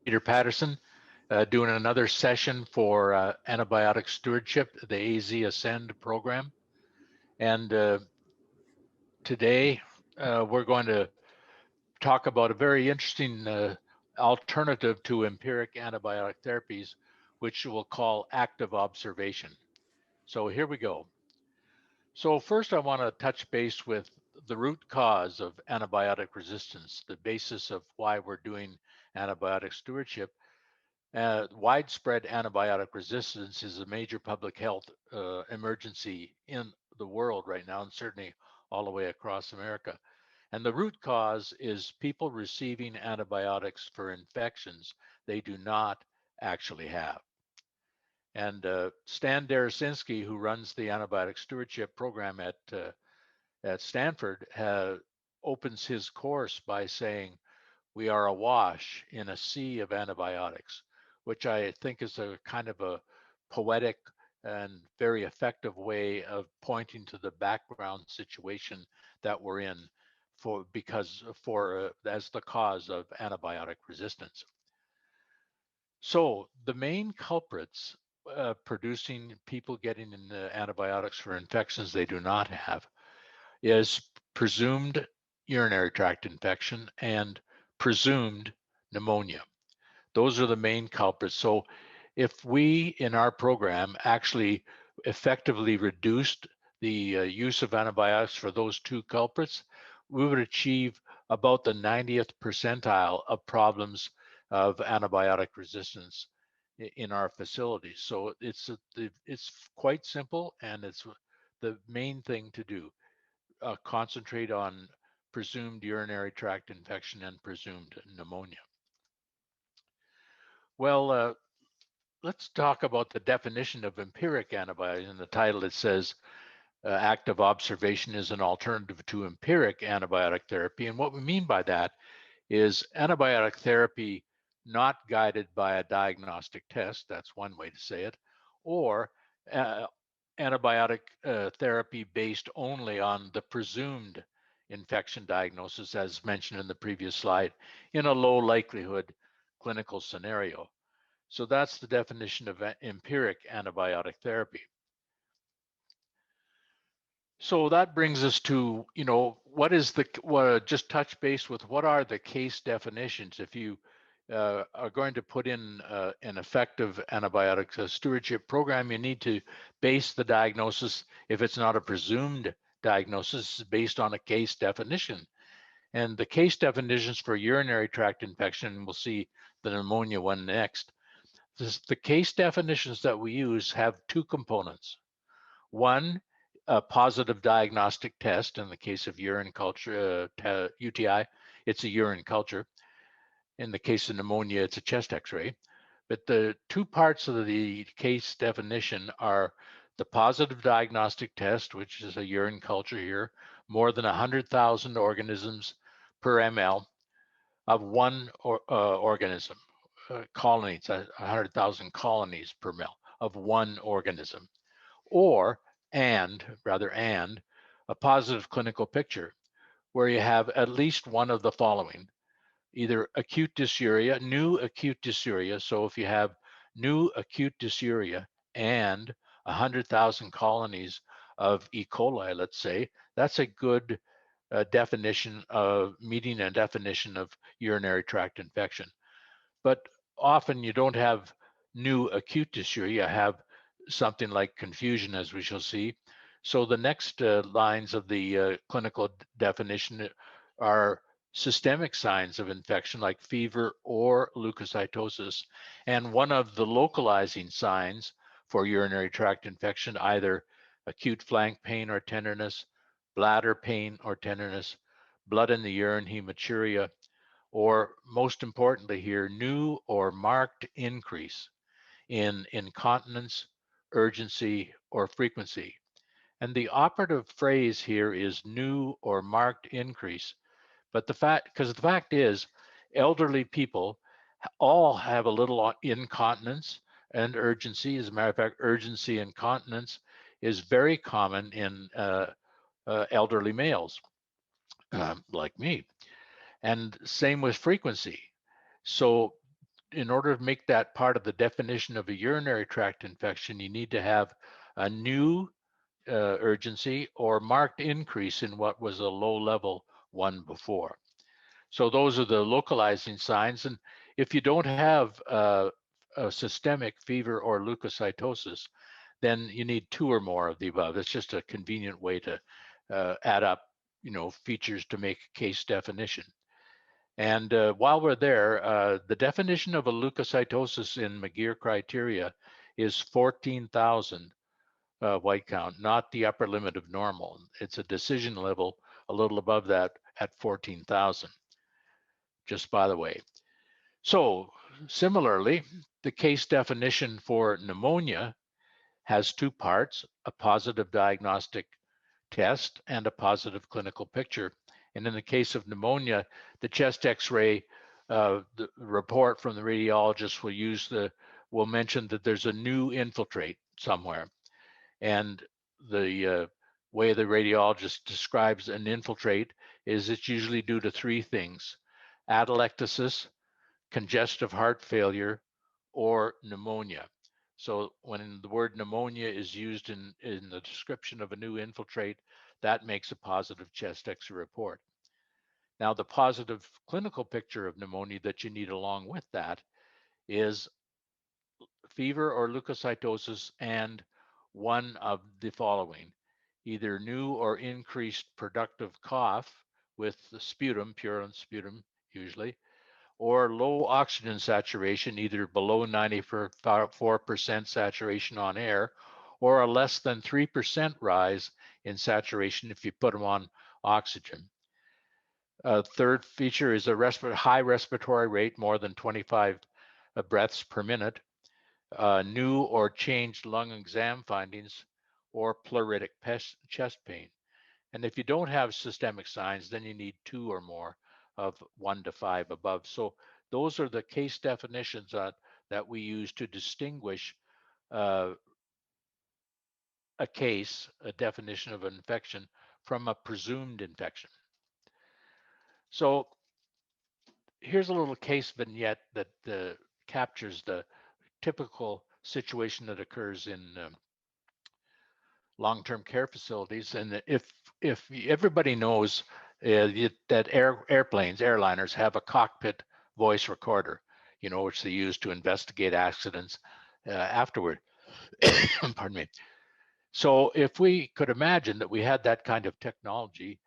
Peter Patterson, doing another session for antibiotic stewardship, the AZ Ascend program. And today we're going to talk about a very interesting alternative to empiric antibiotic therapies, which we'll call active observation. So here we go. So first I want to touch base with the root cause of antibiotic resistance, the basis of why we're doing antibiotic stewardship. Widespread antibiotic resistance is a major public health emergency in the world right now, and certainly all the way across America. And the root cause is people receiving antibiotics for infections they do not actually have. And Stan Darasinski, who runs the antibiotic stewardship program at Stanford, opens his course by saying, "We are awash in a sea of antibiotics," which I think is a kind of a poetic and very effective way of pointing to the background situation that we're in as the cause of antibiotic resistance. So the main culprits producing people getting antibiotics for infections they do not have is presumed urinary tract infection and presumed pneumonia. Those are the main culprits. So if we in our program actually effectively reduced the use of antibiotics for those two culprits, we would achieve about the 90th percentile of problems of antibiotic resistance in our facilities. So it's quite simple, and it's the main thing to do. Concentrate on presumed urinary tract infection and presumed pneumonia. Well, let's talk about the definition of empiric antibiotics. In the title, it says active observation is an alternative to empiric antibiotic therapy. And what we mean by that is antibiotic therapy not guided by a diagnostic test, that's one way to say it, or antibiotic therapy based only on the presumed infection diagnosis, as mentioned in the previous slide, in a low likelihood clinical scenario. So that's the definition of empiric antibiotic therapy. So that brings us to, just touch base with what are the case definitions. If you are going to put in an effective antibiotic stewardship program, you need to base the diagnosis, if it's not a presumed diagnosis, based on a case definition. And the case definitions for urinary tract infection, and we'll see the pneumonia one next. The case definitions that we use have two components. One, a positive diagnostic test. In the case of urine culture, UTI, it's a urine culture. In the case of pneumonia, it's a chest x-ray. But the two parts of the case definition are the positive diagnostic test, which is a urine culture here, more than 100,000 organisms per ml of one organism. Colonies, 100,000 colonies per ml of one organism. Or and a positive clinical picture where you have at least one of the following: either acute dysuria, new acute dysuria. So if you have new acute dysuria and 100,000 colonies of E. coli, let's say, that's a good definition of meeting a definition of urinary tract infection. But often you don't have new acute dysuria, you have something like confusion, as we shall see. So the next lines of the clinical definition are systemic signs of infection like fever or leukocytosis, and one of the localizing signs for urinary tract infection, either acute flank pain or tenderness, bladder pain or tenderness, blood in the urine, hematuria, or most importantly here, new or marked increase in incontinence, urgency, or frequency. And the operative phrase here is new or marked increase. But the fact is, elderly people all have a little incontinence and urgency. As a matter of fact, urgency and incontinence is very common in elderly males like me. And same with frequency. So in order to make that part of the definition of a urinary tract infection, you need to have a new urgency or marked increase in what was a low level one before. So those are the localizing signs. And if you don't have a systemic fever or leukocytosis, then you need two or more of the above. It's just a convenient way to add up, features to make a case definition. And while we're there, the definition of a leukocytosis in McGeer criteria is 14,000 white count, not the upper limit of normal. It's a decision level a little above that at 14,000, just by the way. So similarly, the case definition for pneumonia has two parts, a positive diagnostic test and a positive clinical picture. And in the case of pneumonia, the chest x-ray, the report from the radiologist will mention that there's a new infiltrate somewhere. And the way the radiologist describes an infiltrate is it's usually due to three things: atelectasis, congestive heart failure, or pneumonia. So when the word pneumonia is used in the description of a new infiltrate, that makes a positive chest X-ray report. Now, the positive clinical picture of pneumonia that you need along with that is fever or leukocytosis and one of the following: either new or increased productive cough with the sputum, purulent sputum usually, or low oxygen saturation, either below 94% saturation on air, or a less than 3% rise in saturation if you put them on oxygen. Third feature is a high respiratory rate, more than 25 breaths per minute, new or changed lung exam findings, or pleuritic chest pain. And if you don't have systemic signs, then you need two or more of 1 to 5 above. So those are the case definitions that we use to distinguish a case, a definition of an infection, from a presumed infection. So here's a little case vignette that captures the typical situation that occurs in long-term care facilities. And if everybody knows that airliners have a cockpit voice recorder, which they use to investigate accidents afterward. Pardon me. So if we could imagine that we had that kind of technology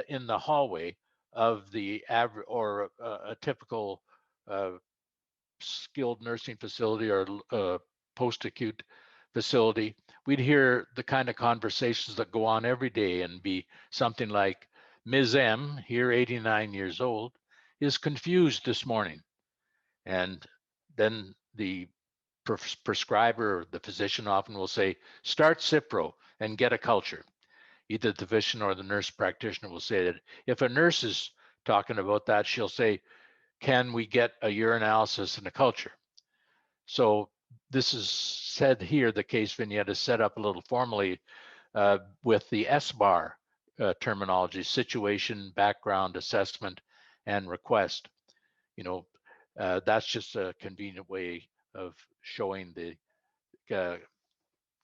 in the hallway of the average or a typical skilled nursing facility or post-acute facility, we'd hear the kind of conversations that go on every day and be something like, Ms. M, here 89 years old, is confused this morning. And then the prescriber or the physician often will say, start Cipro and get a culture. Either the physician or the nurse practitioner will say that. If a nurse is talking about that, she'll say, can we get a urinalysis and a culture? So this is said here, the case vignette is set up a little formally with the SBAR terminology: situation, background, assessment, and request. That's just a convenient way of showing the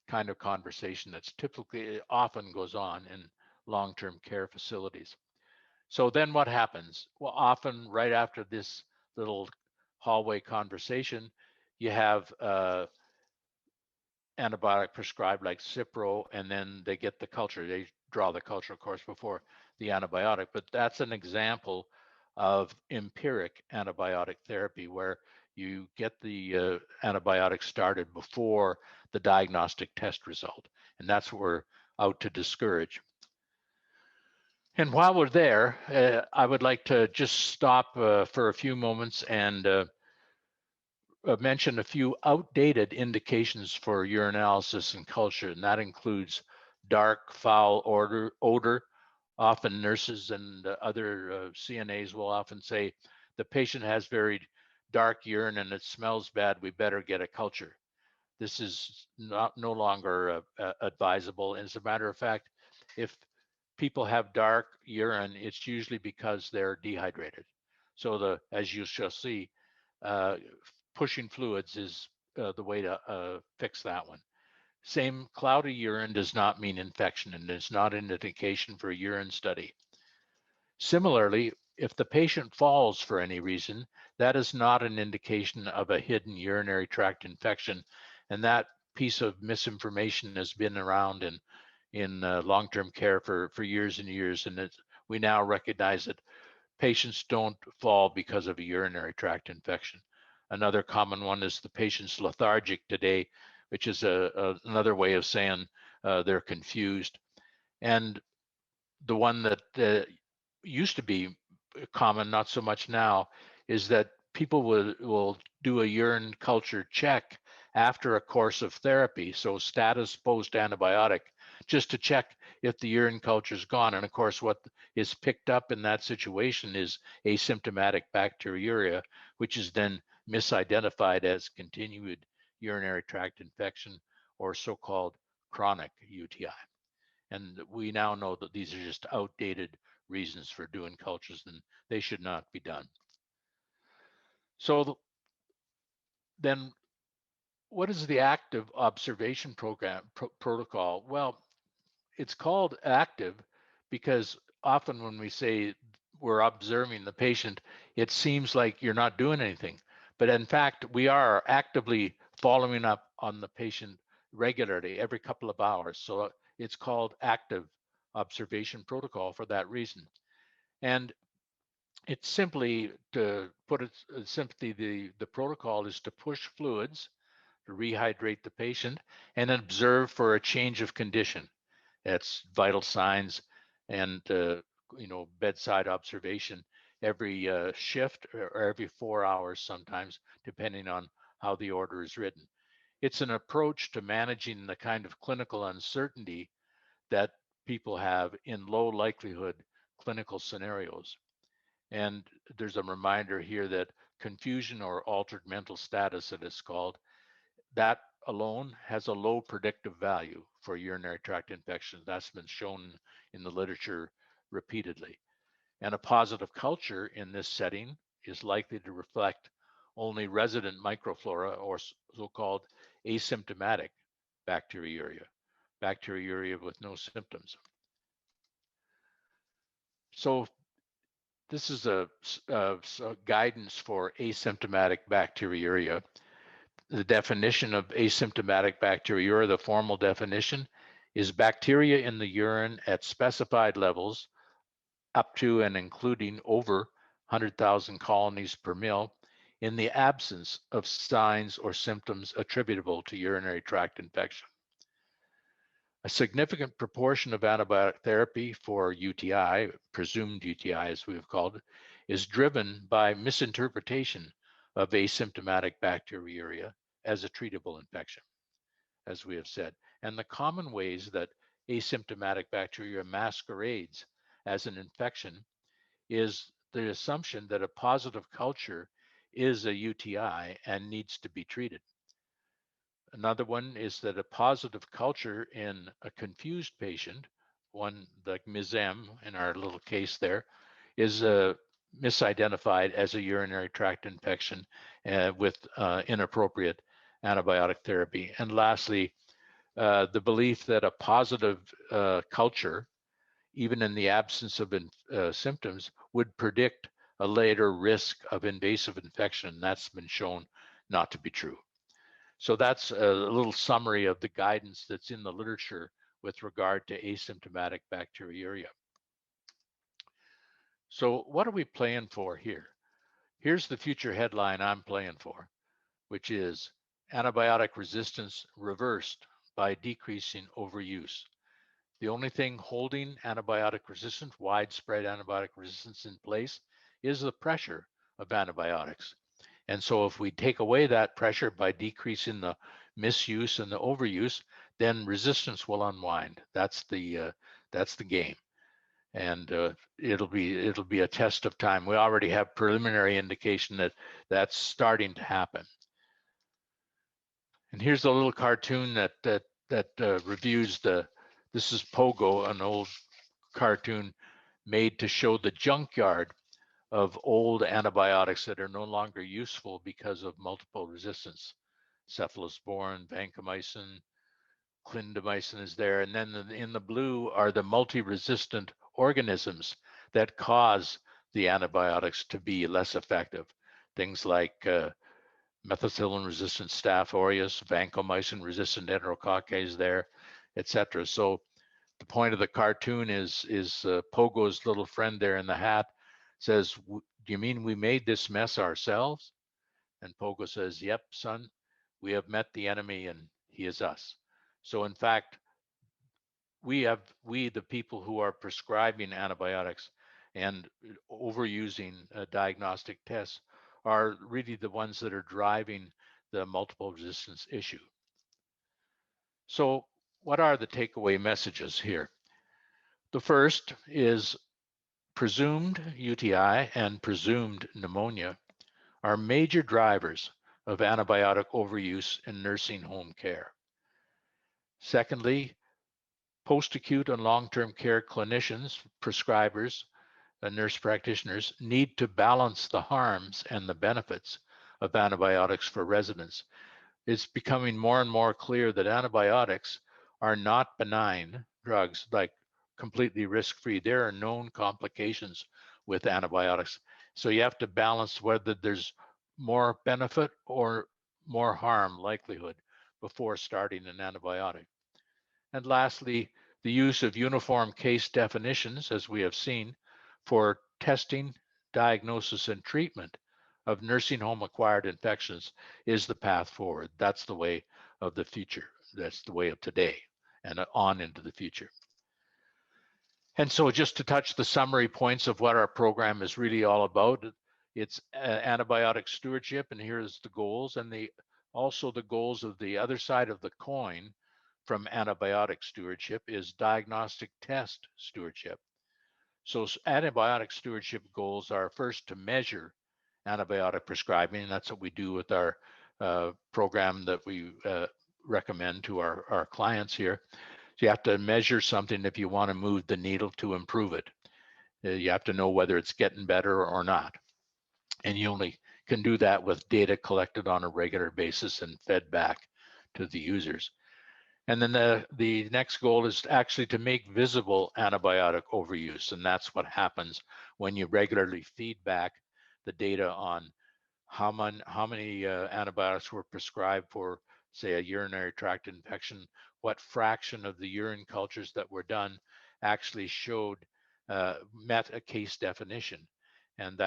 kind of conversation that's typically often goes on in long-term care facilities. So then what happens? Well, often right after this little hallway conversation, you have antibiotic prescribed like Cipro, and then they get the culture. They draw the culture, of course, before the antibiotic, but that's an example of empiric antibiotic therapy where you get the antibiotic started before the diagnostic test result. And that's what we're out to discourage. And while we're there, I would like to just stop for a few moments and mention a few outdated indications for urinalysis and culture, and that includes dark, foul odor. Often nurses and other CNAs will often say, the patient has very dark urine and it smells bad, we better get a culture. This is no longer advisable. And as a matter of fact, if people have dark urine, it's usually because they're dehydrated. So as you shall see, pushing fluids is the way to fix that one. Same, cloudy urine does not mean infection and is not an indication for a urine study. Similarly, if the patient falls for any reason, that is not an indication of a hidden urinary tract infection. And that piece of misinformation has been around in long-term care for years and years. And we now recognize that patients don't fall because of a urinary tract infection. Another common one is the patient's lethargic today, which is another way of saying they're confused. And the one that used to be common, not so much now, is that people will do a urine culture check after a course of therapy, so status post antibiotic, just to check if the urine culture is gone. And of course, what is picked up in that situation is asymptomatic bacteriuria, which is then misidentified as continued urinary tract infection or so-called chronic UTI. And we now know that these are just outdated reasons for doing cultures and they should not be done. So then what is the active observation protocol? Well, it's called active because often when we say we're observing the patient, it seems like you're not doing anything. But in fact, we are actively following up on the patient regularly every couple of hours. So it's called active observation protocol for that reason. And it's simply, to put it simply, the protocol is to push fluids, to rehydrate the patient, and observe for a change of condition. That's vital signs and bedside observation every shift or every 4 hours sometimes, depending on how the order is written. It's an approach to managing the kind of clinical uncertainty that people have in low likelihood clinical scenarios. And there's a reminder here that confusion or altered mental status, that it's called, that alone has a low predictive value for urinary tract infections. That's been shown in the literature repeatedly. And a positive culture in this setting is likely to reflect only resident microflora or so-called asymptomatic bacteriuria, bacteriuria with no symptoms. So this is a guidance for asymptomatic bacteriuria. The definition of asymptomatic bacteriuria, the formal definition, is bacteria in the urine at specified levels up to and including over 100,000 colonies per mil in the absence of signs or symptoms attributable to urinary tract infection. A significant proportion of antibiotic therapy for UTI, presumed UTI as we've called it, is driven by misinterpretation of asymptomatic bacteriuria as a treatable infection, as we have said. And the common ways that asymptomatic bacteria masquerades as an infection is the assumption that a positive culture is a UTI and needs to be treated. Another one is that a positive culture in a confused patient, one like Ms. M in our little case there, is misidentified as a urinary tract infection with inappropriate antibiotic therapy. And lastly, the belief that a positive culture, even in the absence of symptoms, would predict a later risk of invasive infection. That's been shown not to be true. So that's a little summary of the guidance that's in the literature with regard to asymptomatic bacteriuria. So what are we playing for here? Here's the future headline I'm playing for, which is antibiotic resistance reversed by decreasing overuse. The only thing holding antibiotic resistance, widespread antibiotic resistance in place, is the pressure of antibiotics. And so if we take away that pressure by decreasing the misuse and the overuse, then resistance will unwind. That's the game. And it'll be a test of time. We already have preliminary indication that that's starting to happen. And here's a little cartoon that reviews this is Pogo, an old cartoon made to show the junkyard of old antibiotics that are no longer useful because of multiple resistance. Cephalosporin, vancomycin, clindamycin is there. And then in the blue are the multi-resistant organisms that cause the antibiotics to be less effective. Things like methicillin-resistant Staph aureus, vancomycin-resistant enterococci is there, etc. So the point of the cartoon is Pogo's little friend there in the hat says, "Do you mean we made this mess ourselves?" And Pogo says, "Yep, son, we have met the enemy and he is us." So in fact, we, the people who are prescribing antibiotics and overusing diagnostic tests, are really the ones that are driving the multiple resistance issue. So what are the takeaway messages here? The first is presumed UTI and presumed pneumonia are major drivers of antibiotic overuse in nursing home care. Secondly, post-acute and long-term care clinicians, prescribers, and nurse practitioners need to balance the harms and the benefits of antibiotics for residents. It's becoming more and more clear that antibiotics are not benign drugs, like completely risk-free. There are known complications with antibiotics. So you have to balance whether there's more benefit or more harm likelihood before starting an antibiotic. And lastly, the use of uniform case definitions, as we have seen, for testing, diagnosis, and treatment of nursing home acquired infections is the path forward. That's the way of the future. That's the way of today and on into the future. And so just to touch the summary points of what our program is really all about, it's antibiotic stewardship, and here's the goals, and also the goals of the other side of the coin from antibiotic stewardship is diagnostic test stewardship. So antibiotic stewardship goals are first to measure antibiotic prescribing, and that's what we do with our program that we recommend to our clients here. So you have to measure something if you want to move the needle to improve it. You have to know whether it's getting better or not. And you only can do that with data collected on a regular basis and fed back to the users. And then the next goal is actually to make visible antibiotic overuse. And that's what happens when you regularly feed back the data on how many antibiotics were prescribed for, say, a urinary tract infection, what fraction of the urine cultures that were done actually met a case definition. And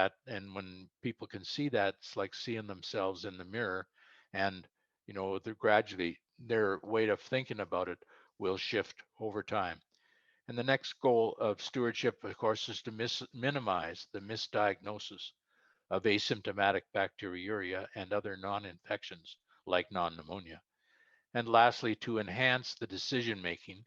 when people can see that, it's like seeing themselves in the mirror, and they're gradually, their way of thinking about it will shift over time. And the next goal of stewardship, of course, is to minimize the misdiagnosis of asymptomatic bacteriuria and other non-infections like non-pneumonia. And lastly, to enhance the decision-making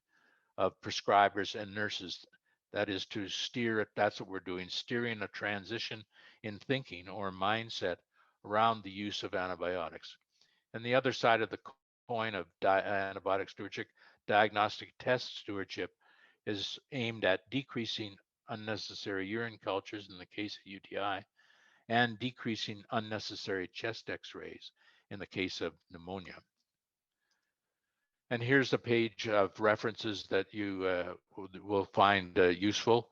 of prescribers and nurses. That is to steer it, that's what we're doing, steering a transition in thinking or mindset around the use of antibiotics. And the other side of the coin of antibiotic stewardship, diagnostic test stewardship, is aimed at decreasing unnecessary urine cultures in the case of UTI and decreasing unnecessary chest x-rays in the case of pneumonia. And here's a page of references that you will find useful.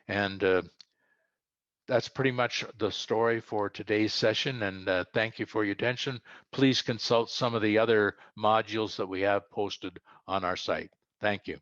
And that's pretty much the story for today's session. And thank you for your attention. Please consult some of the other modules that we have posted on our site. Thank you.